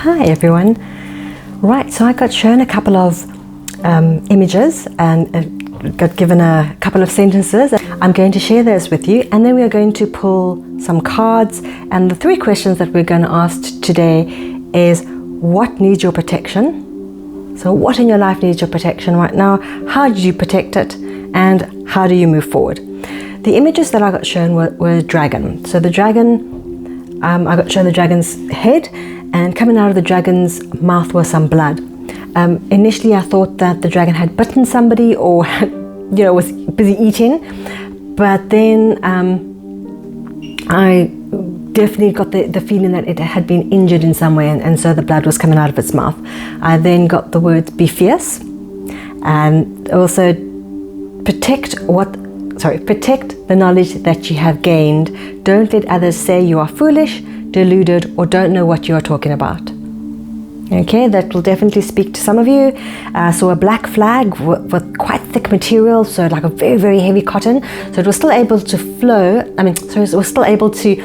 Hi everyone. Right, so I got shown a couple of images and got given a couple of sentences. I'm going to share those with you, and then we are going to pull some cards, and the three questions that we're going to ask today is: what needs your protection? So what in your life needs your protection right now? How did you protect it? And how do you move forward? The images that I got shown were dragon. So the dragon, I got shown the dragon's head, and coming out of the dragon's mouth was some blood. Initially I thought that the dragon had bitten somebody or was busy eating, but then I definitely got the feeling that it had been injured in some way, and so the blood was coming out of its mouth. I then got the words be fierce, and also protect the knowledge that you have gained. Don't let others say you are foolish, deluded, or don't know what you are talking about. Okay, that will definitely speak to some of you. So a black flag with quite thick material, so like a very, very heavy cotton. So it was still able to flow. It was still able to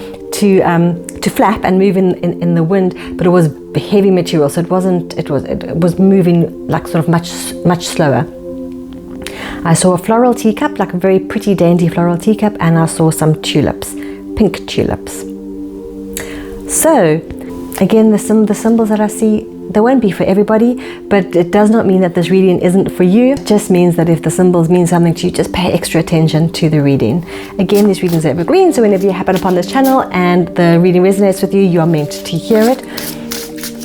flap and move in the wind, but it was heavy material. So it was moving like sort of much slower. I saw a floral teacup, like a very pretty dainty floral teacup, and I saw some tulips, pink tulips. So again, the symbols that I see, they won't be for everybody, but it does not mean that this reading isn't for you. It just means that if the symbols mean something to you, just pay extra attention to the reading. Again, these readings are evergreen, so whenever you happen upon this channel and the reading resonates with you, you are meant to hear it.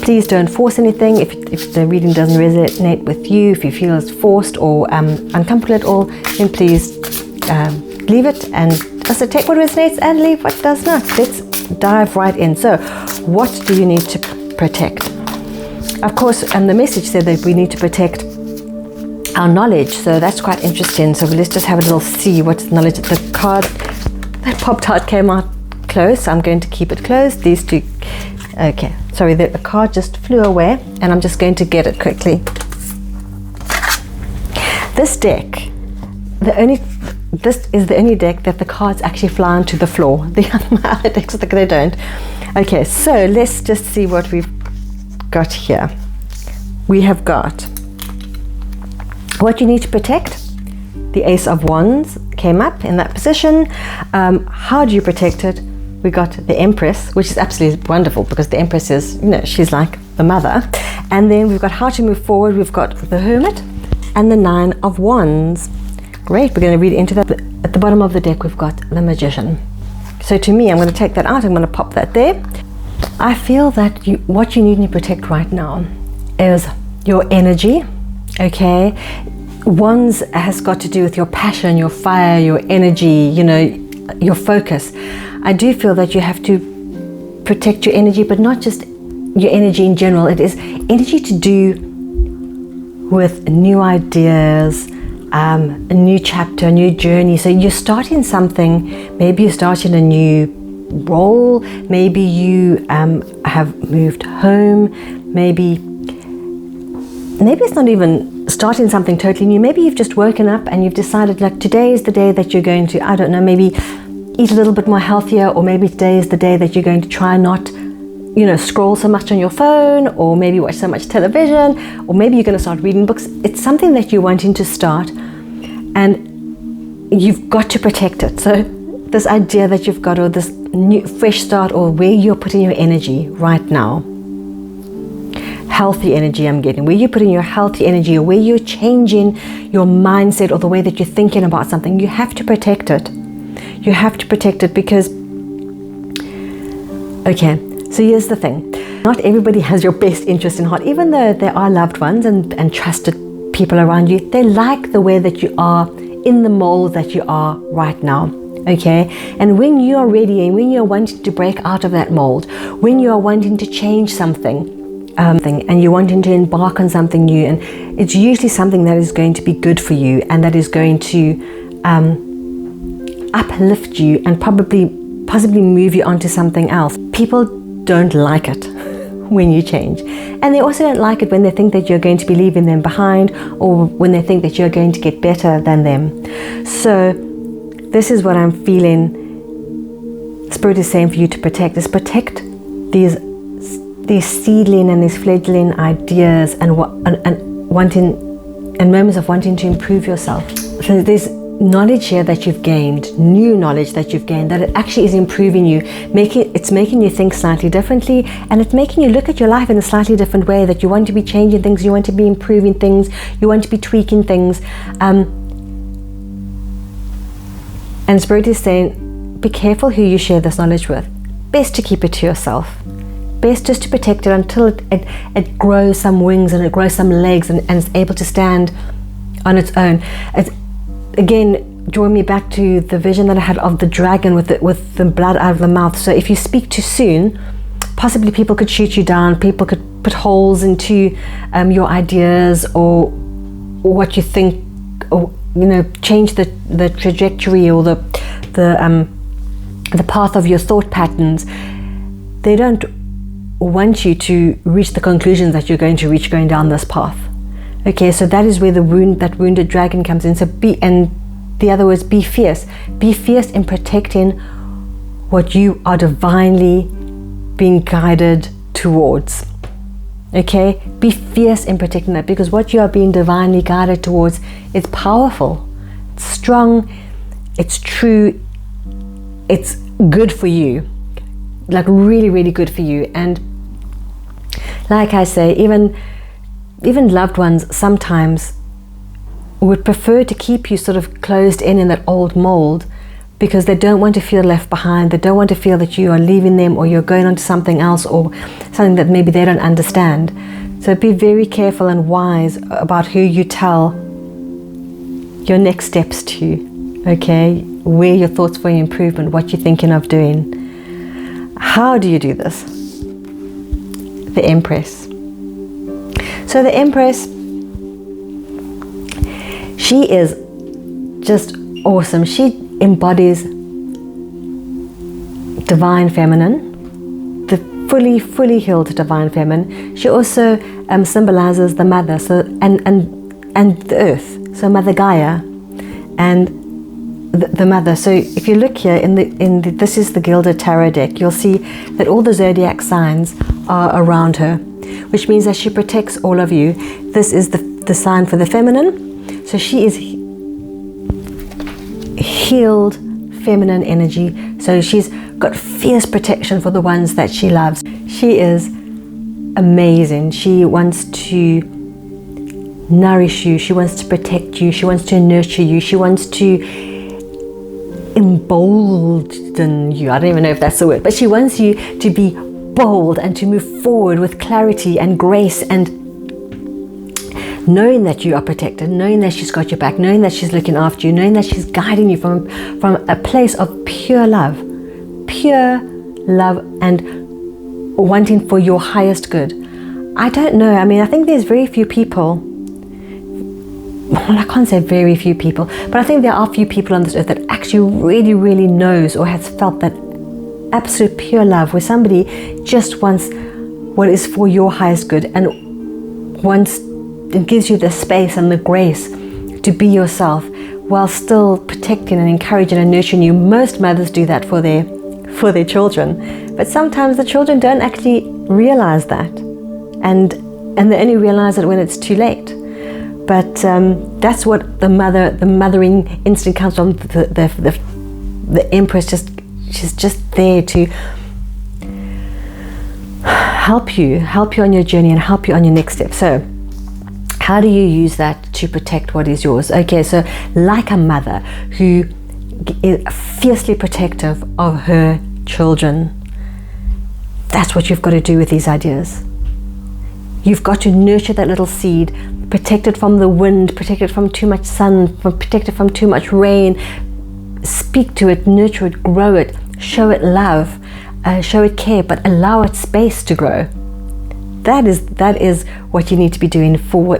Please don't force anything. If the reading doesn't resonate with you, if you feel it's forced or uncomfortable at all, then please leave it and just take what resonates and leave what does not. Let's dive right in. So what do you need to protect? Of course, the message said that we need to protect our knowledge, so that's quite interesting. So let's just have a little see what knowledge. The card that popped out came out closed, so I'm going to keep it closed. These two, okay, sorry, the card just flew away, and I'm just going to get it quickly. This deck, this is the only deck that the cards actually fly onto the floor. The other decks, they don't. Okay, so let's just see what we've got here. We have got what you need to protect. The Ace of Wands came up in that position. How do you protect it? We got the Empress, which is absolutely wonderful because the Empress is, she's like the mother. And then we've got how to move forward. We've got the Hermit and the Nine of Wands. Great, we're going to read into that. At the bottom of the deck, we've got the Magician. So to me, I'm going to take that out. I'm going to pop that there. I feel that what you need to protect right now is your energy, okay? Wands has got to do with your passion, your fire, your energy, your focus. I do feel that you have to protect your energy, but not just your energy in general. It is energy to do with new ideas, a new chapter, a new journey. So you're starting something, maybe you're starting a new role, maybe you have moved home, maybe it's not even starting something totally new. Maybe you've just woken up and you've decided, like, today is the day that you're going to, I don't know, maybe eat a little bit more healthier, or maybe today is the day that you're going to try not scroll so much on your phone, or maybe watch so much television, or maybe you're going to start reading books. It's something that you're wanting to start, and you've got to protect it. So this idea that you've got, or this new fresh start, or where you're putting your energy right now, healthy energy I'm getting, where you're putting your healthy energy, or where you're changing your mindset, or the way that you're thinking about something, you have to protect it. You have to protect it because, okay, so here's the thing. Not everybody has your best interest in heart. Even though there are loved ones and trusted people around you, they like the way that you are in the mold that you are right now. Okay, and when you are ready, and when you're wanting to break out of that mold, when you are wanting to change something, and you're wanting to embark on something new, and it's usually something that is going to be good for you, and that is going to uplift you, and possibly move you onto something else. People don't like it when you change, and they also don't like it when they think that you're going to be leaving them behind, or when they think that you're going to get better than them. So this is what I'm feeling Spirit is saying for you to protect, is protect these these seedling and these fledgling ideas and wanting, and moments of wanting to improve yourself. So there's knowledge here that you've gained, new knowledge that you've gained, that it actually is improving you, it's making you think slightly differently, and it's making you look at your life in a slightly different way, that you want to be changing things, you want to be improving things, you want to be tweaking things. And Spirit is saying, be careful who you share this knowledge with. Best to keep it to yourself. Best just to protect it until it grows some wings and it grows some legs and is able to stand on its own. Again, drawing me back to the vision that I had of the dragon with the blood out of the mouth. So if you speak too soon, possibly people could shoot you down, people could put holes into your ideas or what you think, or change the trajectory or the path of your thought patterns. They don't want you to reach the conclusions that you're going to reach going down this path. Okay, so that is where that wounded dragon comes in. So the other words, be fierce. Be fierce in protecting what you are divinely being guided towards. Okay, be fierce in protecting that, because what you are being divinely guided towards is powerful, it's strong, it's true, it's good for you, like really, really good for you. And like I say, even loved ones sometimes would prefer to keep you sort of closed in that old mold, because they don't want to feel left behind. They don't want to feel that you are leaving them or you're going on to something else or something that maybe they don't understand. So be very careful and wise about who you tell your next steps to, okay? Where your thoughts for your improvement, what you're thinking of doing. How do you do this? The Empress. So the Empress, she is just awesome. She embodies divine feminine, the fully healed divine feminine. She also symbolizes the mother, so and the earth, so Mother Gaia, and the mother. So if you look here in the this is the Gilded Tarot deck, you'll see that all the zodiac signs are around her, which means that she protects all of you. This is the sign for the feminine. So she is healed feminine energy. So she's got fierce protection for the ones that she loves. She is amazing. She wants to nourish you. She wants to protect you. She wants to nurture you. She wants to embolden you. I don't even know if that's the word, but she wants you to be bold and to move forward with clarity and grace, and knowing that you are protected, knowing that she's got your back, knowing that she's looking after you, knowing that she's guiding you from a place of pure love and wanting for your highest good. I don't know, I mean, I think there's very few people, well, I can't say very few people, but I think there are few people on this earth that actually really, really knows or has felt that absolute pure love, where somebody just wants what is for your highest good and wants, it gives you the space and the grace to be yourself while still protecting and encouraging and nurturing you. Most mothers do that for their children, but sometimes the children don't actually realize that, and they only realize it when it's too late. But that's what the mothering instinct comes from. The Empress, she's just there to help you on your journey and help you on your next step. So how do you use that to protect what is yours? Okay, so like a mother who is fiercely protective of her children, that's what you've got to do with these ideas. You've got to nurture that little seed, protect it from the wind, protect it from too much sun, protect it from too much rain. Speak to it, nurture it, grow it, show it love, show it care, but allow it space to grow. That is what you need to be doing for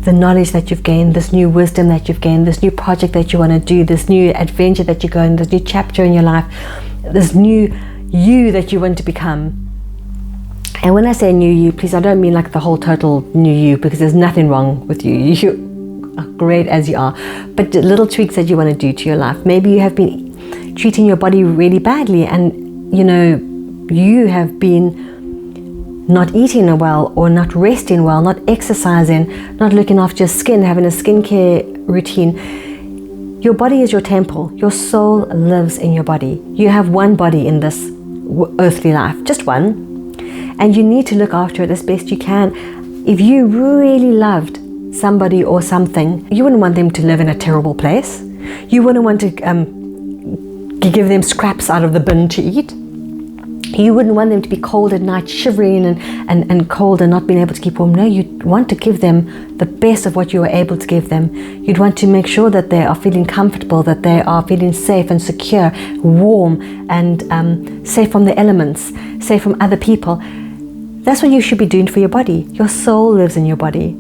the knowledge that you've gained, this new wisdom that you've gained, this new project that you want to do, this new adventure that you go in, this new chapter in your life, this new you that you want to become. And when I say new you, please, I don't mean like the whole total new you, because there's nothing wrong with you. You are great as you are. But the little tweaks that you want to do to your life. Maybe you have been treating your body really badly, and you have been not eating well, or not resting well, not exercising, not looking after your skin, having a skincare routine. Your body is your temple. Your soul lives in your body. You have one body in this earthly life, just one, and you need to look after it as best you can. If you really loved somebody or something, you wouldn't want them to live in a terrible place. You wouldn't want to give them scraps out of the bin to eat. You wouldn't want them to be cold at night, shivering and cold and not being able to keep warm. No, you'd want to give them the best of what you were able to give them. You'd want to make sure that they are feeling comfortable, that they are feeling safe and secure, warm and safe from the elements, safe from other people. That's what you should be doing for your body. Your soul lives in your body.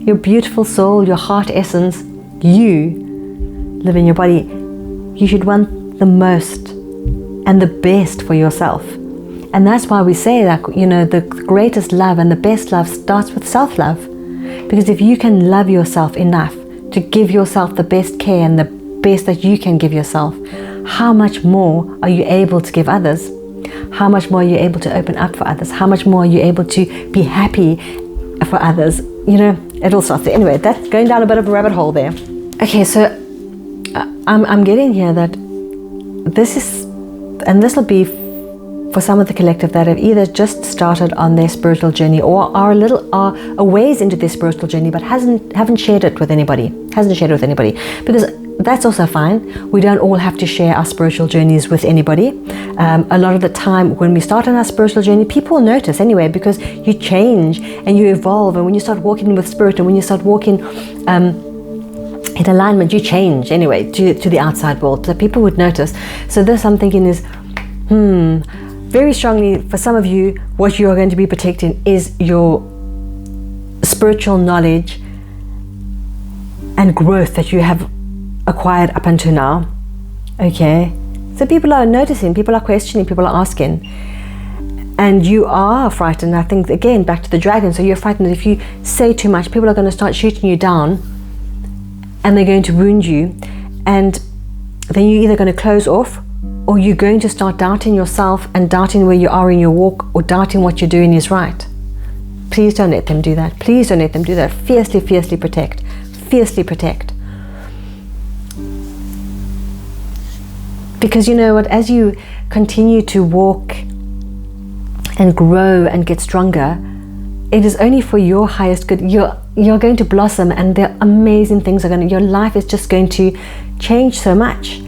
Your beautiful soul, your heart essence, you live in your body. You should want the most and the best for yourself. And that's why we say that, the greatest love and the best love starts with self-love. Because if you can love yourself enough to give yourself the best care and the best that you can give yourself, how much more are you able to give others? How much more are you able to open up for others? How much more are you able to be happy for others? It all starts there. Anyway, that's going down a bit of a rabbit hole there. Okay, so I'm getting here that this will be for some of the collective that have either just started on their spiritual journey or are a ways into their spiritual journey but haven't shared it with anybody. Because that's also fine. We don't all have to share our spiritual journeys with anybody. A lot of the time when we start on our spiritual journey, people will notice anyway, because you change and you evolve, and when you start walking with spirit and when you start walking in alignment, you change anyway to the outside world. So people would notice. So this, I'm thinking, is very strongly for some of you, what you are going to be protecting is your spiritual knowledge and growth that you have acquired up until now. Okay, so people are noticing, people are questioning, people are asking, and you are frightened. I think, again, back to the dragon. So you're frightened that if you say too much, people are going to start shooting you down and they're going to wound you, and then you're either going to close off, or you're going to start doubting yourself and doubting where you are in your walk, or doubting what you're doing is right. Please don't let them do that. Please don't let them do that. Fiercely, fiercely protect. Fiercely protect. Because you know what, as you continue to walk and grow and get stronger, it is only for your highest good. You're going to blossom, and the amazing things your life is just going to change so much.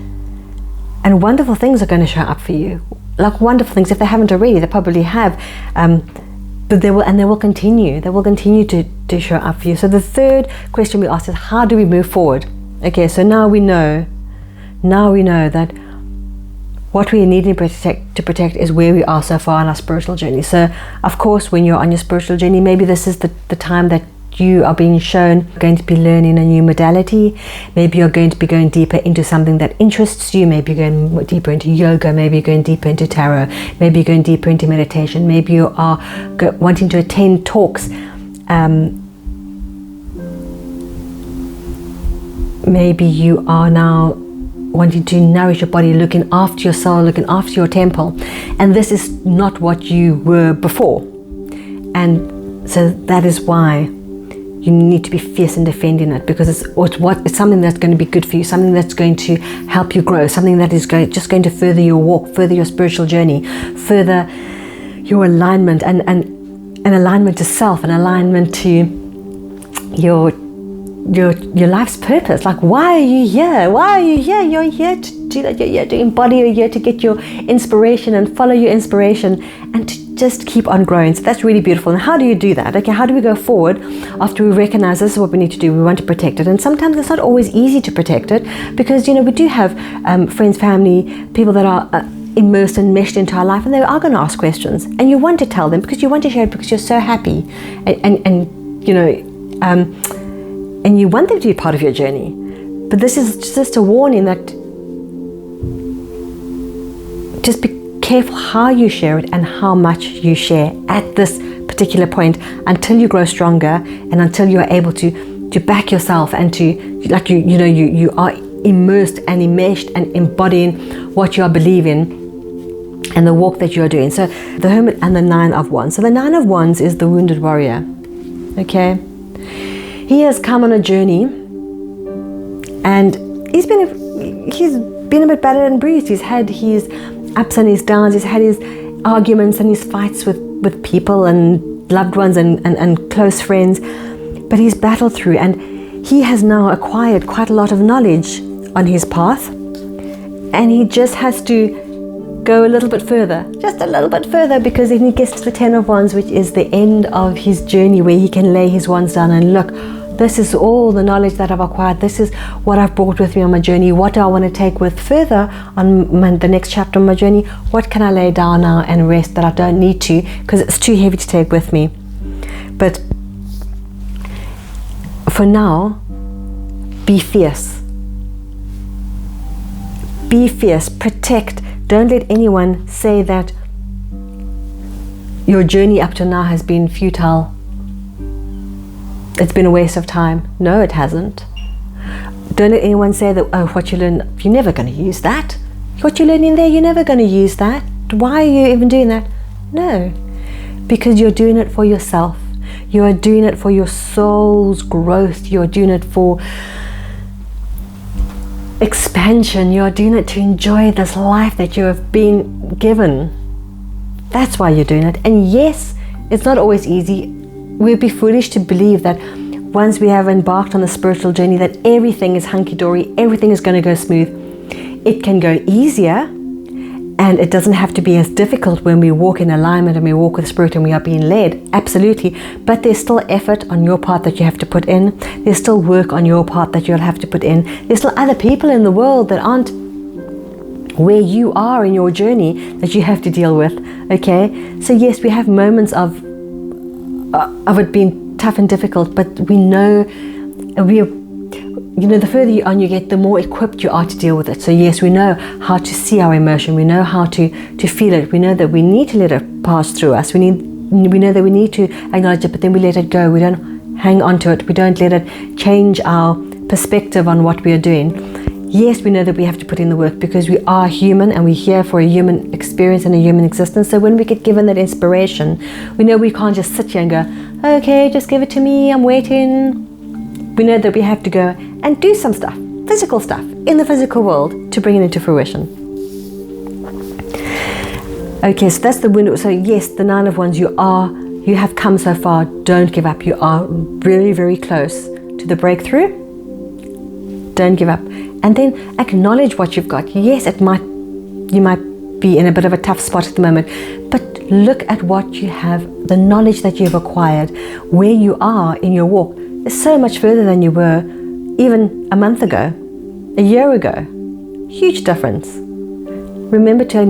And wonderful things are going to show up for you. Like wonderful things, if they haven't already, they probably have. But they will continue. They will continue to show up for you. So the third question we asked is, how do we move forward? Okay, so now we know that what we are needing to protect is where we are so far on our spiritual journey. So of course, when you're on your spiritual journey, maybe this is the time that you are being shown, going to be learning a new modality. Maybe you're going to be going deeper into something that interests you. Maybe you're going deeper into yoga. Maybe you're going deeper into tarot. Maybe you're going deeper into meditation. Maybe you are wanting to attend talks. Maybe you are now wanting to nourish your body, looking after your soul, looking after your temple. And this is not what you were before. And so that is why you need to be fierce in defending it, because it's something that's going to be good for you, something that's going to help you grow, something that is just going to further your walk, further your spiritual journey, further your alignment and an alignment to self, an alignment to your life's purpose. Like, why are you here? You're here to do that. You're here to embody. You're here to get your inspiration and follow your inspiration and to just keep on growing. So that's really beautiful. And how do you do that? Okay, how do we go forward after we recognize this is what we need to do? We want to protect it. And sometimes it's not always easy to protect it, because we do have friends, family, people that are immersed and meshed into our life, and they are going to ask questions, and you want to tell them because you want to share it, because you're so happy and you want them to be part of your journey. But this is just a warning that just be careful how you share it and how much you share at this particular point, until you grow stronger and until you are able to back yourself and to, like, you are immersed and enmeshed and embodying what you are believing and the walk that you're doing. So the Hermit and the Nine of Wands. So the Nine of Wands is the wounded warrior. Okay, he has come on a journey, and he's been a bit battered and bruised. He's had his ups and his downs. He's had his arguments and his fights with people and loved ones and close friends. But he's battled through, and he has now acquired quite a lot of knowledge on his path, and he just has to go a little bit further, just a little bit further, because then he gets to the Ten of Wands, which is the end of his journey, where he can lay his wands down and look, this is all the knowledge that I've acquired, this is what I've brought with me on my journey, what do I want to take with further on the next chapter of my journey, what can I lay down now and rest that I don't need to, because it's too heavy to take with me. But for now, be fierce. Be fierce, protect. Don't let anyone say that your journey up to now has been futile. It's been a waste of time. No, it hasn't. Don't let anyone say that, oh, what you learn, you're never going to use that. What you're learning there, you're never going to use that. Why are you even doing that? No, because you're doing it for yourself. You are doing it for your soul's growth. You're doing it for expansion. You're doing it to enjoy this life that you have been given. That's why you're doing it. And yes, it's not always easy. We'd be foolish to believe that once we have embarked on the spiritual journey that everything is hunky-dory, everything is going to go smooth. It can go easier, and it doesn't have to be as difficult when we walk in alignment and we walk with Spirit and we are being led. Absolutely. But there's still effort on your part that you have to put in. There's still work on your part that you'll have to put in. There's still other people in the world that aren't where you are in your journey that you have to deal with. Okay? So yes, we have moments of it being tough and difficult, but we know the further you on you get, the more equipped you are to deal with it. So yes, we know how to see our emotion. We know how to feel it. We know that we need to let it pass through us. We know that we need to acknowledge it, but then we let it go. We don't hang on to it. We don't let it change our perspective on what we are doing. Yes, we know that we have to put in the work because we are human and we're here for a human experience and a human existence. So when we get given that inspiration, we know we can't just sit here and go, okay, just give it to me, I'm waiting. We know that we have to go and do some stuff, physical stuff, in the physical world to bring it into fruition. Okay, so that's the window. So yes, the Nine of Wands, you have come so far. Don't give up. You are very, very close to the breakthrough. Don't give up. And then acknowledge what you've got. Yes, you might be in a bit of a tough spot at the moment, but look at what you have, the knowledge that you've acquired, where you are in your walk is so much further than you were even a month ago, a year ago. Huge difference. Remember to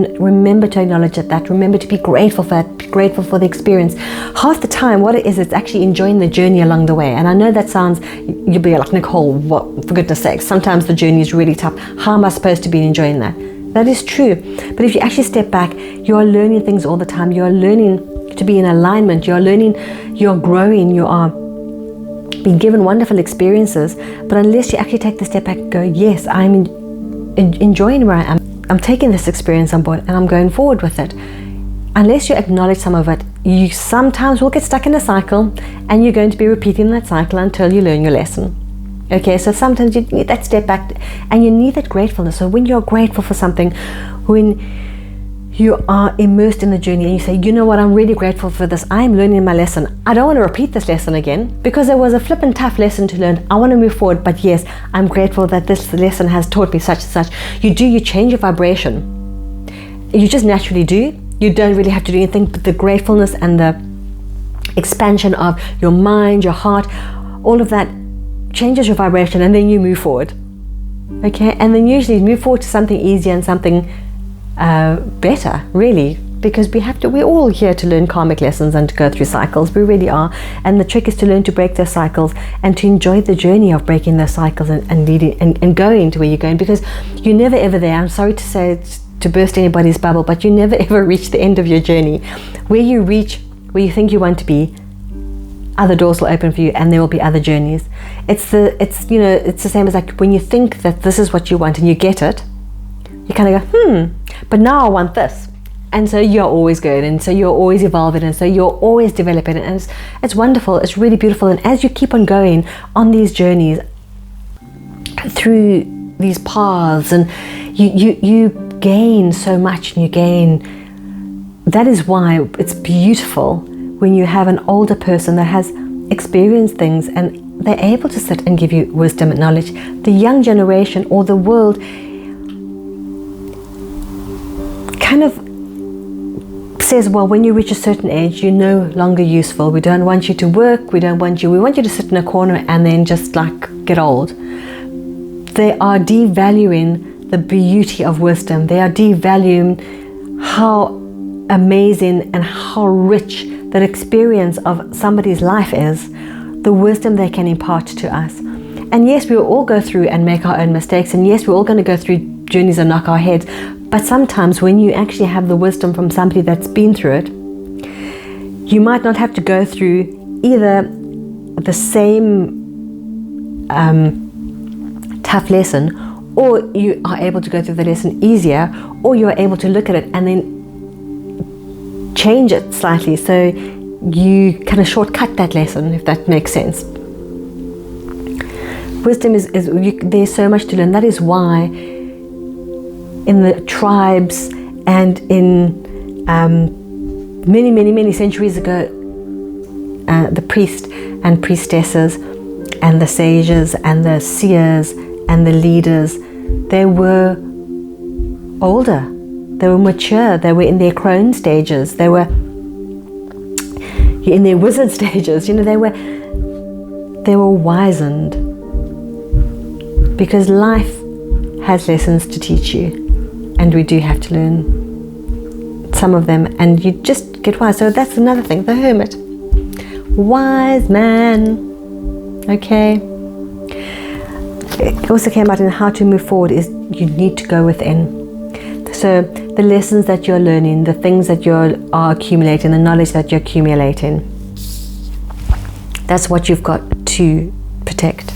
acknowledge that. Remember to be grateful for that. Be grateful for the experience. Half the time, what it is, it's actually enjoying the journey along the way. And I know that sounds, you'll be like, Nicole, what? For goodness sake, sometimes the journey is really tough. How am I supposed to be enjoying that? That is true. But if you actually step back, you are learning things all the time. You are learning to be in alignment. You are learning. You are growing. You are being given wonderful experiences. But unless you actually take the step back and go, yes, I'm enjoying where I am. I'm taking this experience on board and I'm going forward with it. Unless you acknowledge some of it, you sometimes will get stuck in a cycle and you're going to be repeating that cycle until you learn your lesson. Okay, so sometimes you need that step back and you need that gratefulness. So when you're grateful for something, when you are immersed in the journey and you say, you know what, I'm really grateful for this. I'm learning my lesson. I don't want to repeat this lesson again because it was a flippin' tough lesson to learn. I want to move forward, but yes, I'm grateful that this lesson has taught me such and such. You change your vibration. You just naturally do. You don't really have to do anything, but the gratefulness and the expansion of your mind, your heart, all of that changes your vibration and then you move forward. Okay, and then usually move forward to something easier and something better, really, because we're all here to learn karmic lessons and to go through cycles. We really are. And the trick is to learn to break those cycles and to enjoy the journey of breaking those cycles and leading and going to where you're going, because you're never ever there. I'm sorry to say, to burst anybody's bubble, but you never ever reach the end of your journey. Where you reach, where you think you want to be, other doors will open for you and there will be other journeys. It's the same as like when you think that this is what you want and you get it, you kind of go, but now I want this. And so you're always good, and so you're always evolving, and so you're always developing, and it's wonderful. It's really beautiful. And as you keep on going on these journeys through these paths, and you gain so much, and you gain. That is why it's beautiful when you have an older person that has experienced things and they're able to sit and give you wisdom and knowledge. The young generation or the world kind of says, well, when you reach a certain age, you're no longer useful. We don't want you to work. We want you to sit in a corner and then just like get old. They are devaluing the beauty of wisdom. They are devaluing how amazing and how rich that experience of somebody's life is, the wisdom they can impart to us. And yes, we will all go through and make our own mistakes, and yes, we're all going to go through journeys and knock our heads, but sometimes when you actually have the wisdom from somebody that's been through it, you might not have to go through either the same tough lesson, or you are able to go through the lesson easier, or you're able to look at it and then change it slightly so you kind of shortcut that lesson, if that makes sense. Wisdom there's so much to learn. That is why in the tribes and in many centuries ago, the priest and priestesses and the sages and the seers and the leaders, they were older, they were mature, they were in their crone stages, they were in their wizard stages, they were wizened, because life has lessons to teach you, and we do have to learn some of them, and you just get wise. So that's another thing, the hermit, wise man. Okay, it also came out in how to move forward is you need to go within. So the lessons that you're learning, the things that you are accumulating, the knowledge that you're accumulating, that's what you've got to protect.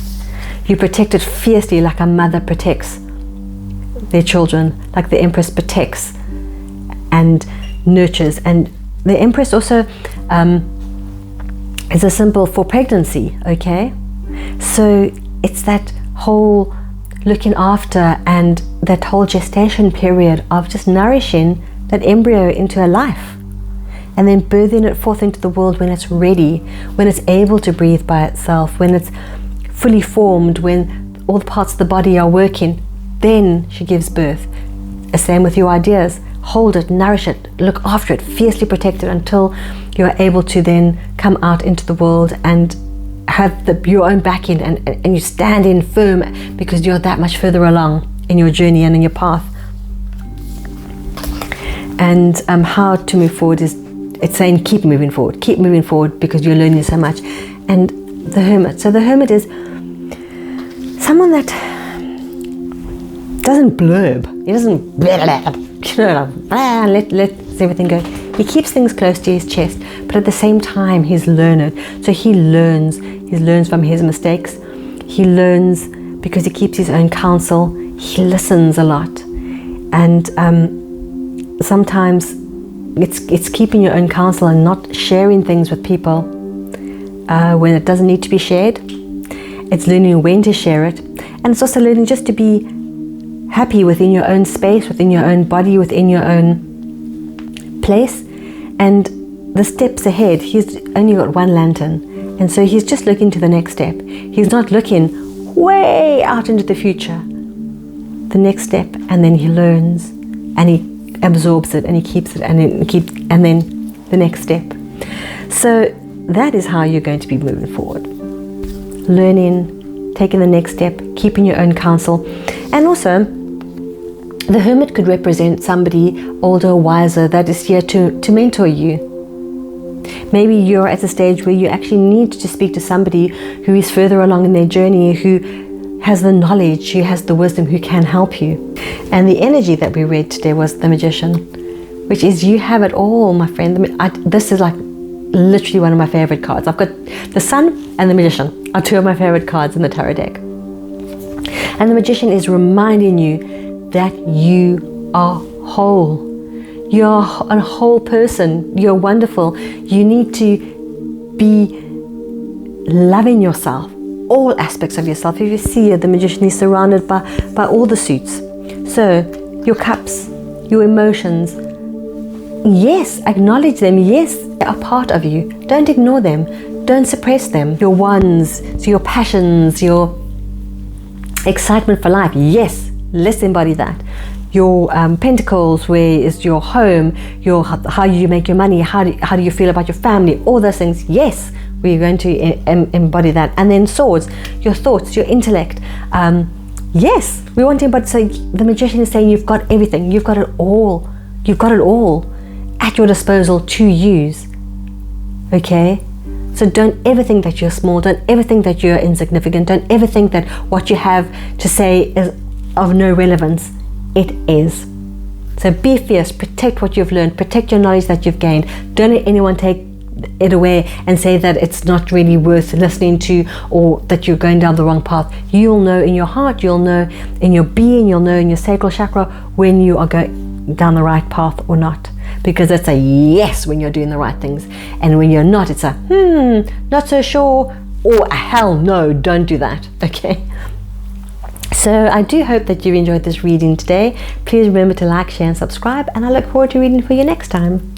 You protect it fiercely, like a mother protects their children, like the Empress protects and nurtures. And the Empress also is a symbol for pregnancy, okay? So it's that whole looking after and that whole gestation period of just nourishing that embryo into a life, and then birthing it forth into the world when it's ready, when it's able to breathe by itself, when it's fully formed, when all the parts of the body are working, then she gives birth. The same with your ideas. Hold it, nourish it, look after it, fiercely protect it until you're able to then come out into the world and have your own backing, and you stand in firm because you're that much further along in your journey and in your path. And how to move forward is, it's saying keep moving forward because you're learning so much. And the hermit, so the hermit is someone that doesn't blurb. He doesn't let everything go. He keeps things close to his chest, but at the same time he's learned. So he learns from his mistakes. He learns because he keeps his own counsel. He listens a lot, and sometimes it's keeping your own counsel and not sharing things with people when it doesn't need to be shared. It's learning when to share it, and it's also learning just to be happy within your own space, within your own body, within your own place. And the steps ahead, he's only got one lantern, and so he's just looking to the next step. He's not looking way out into the future. The next step, and then he learns and he absorbs it and he keeps it, and then the next step. So that is how you're going to be moving forward. Learning, taking the next step, keeping your own counsel. And also the hermit could represent somebody older, wiser, that is here to mentor you. Maybe you're at a stage where you actually need to speak to somebody who is further along in their journey, who has the knowledge, who has the wisdom, who can help you. And the energy that we read today was the Magician, which is you have it all, my friend. This is like literally one of my favorite cards. I've got the Sun and the Magician are two of my favorite cards in the tarot deck. And the Magician is reminding you that you are whole. You're a whole person. You're wonderful. You need to be loving yourself, all aspects of yourself. If you see the magician is surrounded by all the suits. So your cups, your emotions, yes, acknowledge them. Yes, they are part of you. Don't ignore them. Don't suppress them. Your wands, so your passions, your excitement for life. Yes, let's embody that. Your pentacles, where is your home, your how you make your money, how do you feel about your family, all those things. Yes, we're going to embody that. And then swords, your thoughts, your intellect. Yes, we want to embody. So the magician is saying you've got everything. You've got it all. You've got it all at your disposal to use. Okay? So don't ever think that you're small. Don't ever think that you're insignificant. Don't ever think that what you have to say is of no relevance. It is. So be fierce. Protect what you've learned. Protect your knowledge that you've gained. Don't let anyone take it away and say that it's not really worth listening to, or that you're going down the wrong path. You'll know in your heart, you'll know in your being, you'll know in your sacral chakra when you are going down the right path or not. Because it's a yes when you're doing the right things, and when you're not, it's a not so sure, or a hell no, don't do that. Okay? So I do hope that you enjoyed this reading today. Please remember to like, share and subscribe, and I look forward to reading for you next time.